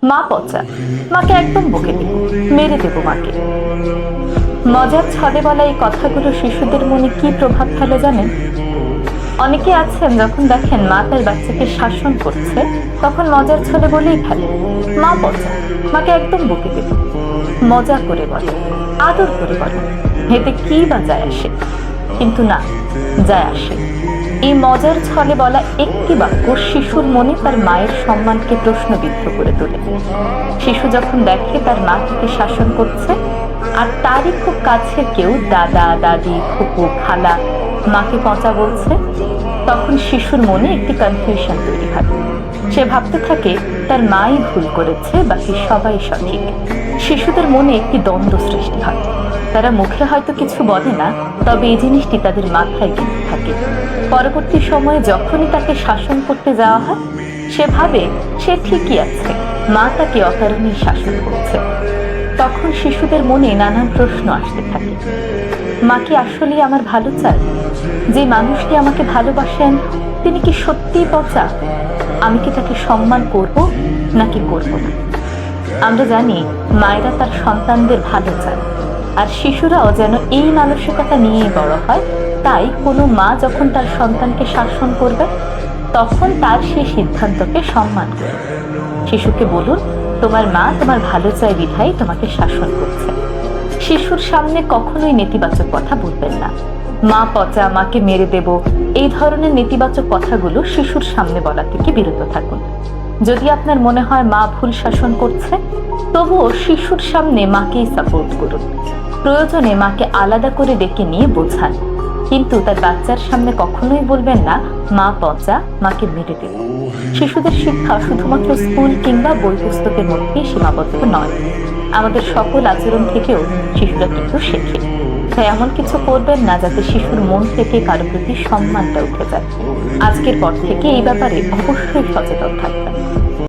মা পচা, মাকে একদম বকে দেব, মেরে দেব মাকে। মজার ছলে বলা এই কথাগুলো শিশুদের মনে কি প্রভাব ফেলে জানেন? অনেকে আছেন যখন দেখেন মা তার বাচ্চাকে শাসন করছে তখন মজার ছলে বলেই ফেলে, মা পচা, মাকে একদম বকে দেব। মজা করে বলে, আদর করে বলে, এতে কি বা যায় আসে? কিন্তু না, যায় আসে। এই মজার ছলে বলা একটি বাক্য শিশুর মনে তার মায়ের সম্মানকে প্রশ্নবিদ্ধ করে তোলে। শিশু যখন দেখে তার মা তাকে শাসন করছে আর তারই খুব কাছের কেউ দাদা দাদি ফুপু খালা মাকে পচা বলছে, তখন শিশুর মনে একটি কনফিউশন তৈরি হয়। সে ভাবতে থাকে তার মাই ভুল করেছে, বাকি সবাই সঠিক। শিশুদের মনে একটি দ্বন্দ্ব সৃষ্টি হয়। তারা মুখে হয়তো কিছু বলে না, তবে এই জিনিসটি তাদের মাথায় গেঁথে থাকে। পরবর্তী সময়ে যখনই তাকে শাসন করতে যাওয়া হয় সে ভাবে সে ঠিকই আছে, মা তাকে অকারণেই শাসন করছে। তখন শিশুদের মনে নানান প্রশ্ন আসতে থাকে। মা কি আসলেই আমার ভালো চায়? যে মানুষটি আমাকে ভালোবাসেন তিনি কি সত্যিই পচা? আমি কি তাকে সম্মান করব নাকি করব না? আমরা জানি মায়েরা তার সন্তানদের ভালো চায়, আর শিশুরাও যেন এই মানসিকতা নিয়েই বড় হয়। তাই কোনো মা যখন তার সন্তানকে শাসন করবে তখন তার সেই সিদ্ধান্তকে সম্মান করবে। শিশুকে বলুন, তোমার মা তোমার ভালো চায় বিধায় তোমাকে শাসন করছে। শিশুর সামনে কখনোই নেতিবাচক কথা বলবেন না। মা পচা, মাকে মেরে দেব, এই ধরনের নেতিবাচক কথাগুলো শিশুর সামনে বলা থেকে বিরত থাকুন। যদি আপনার মনে হয় মা ভুল শাসন করছে, তবুও শিশুর সামনে মাকেই সাপোর্ট করুন। প্রয়োজনে মাকে আলাদা করে ডেকে নিয়ে বোঝান, কিন্তু তার বাচ্চার সামনে কখনোই বলবেন না মা পচা, মাকে মেরে দেব। শিশুদের শিক্ষা শুধুমাত্র স্কুল কিংবা বই পুস্তকের মধ্যেই সীমাবদ্ধ নয়। আমাদের সকল আচরণ থেকেও শিশুরা কিন্তু শেখে। তাই এমন কিছু করবেন না যাতে শিশুর মন থেকে কারো প্রতি সম্মানটা উঠে যায়। আজকের পর থেকে এই ব্যাপারে অবশ্যই সচেতন থাকবেন।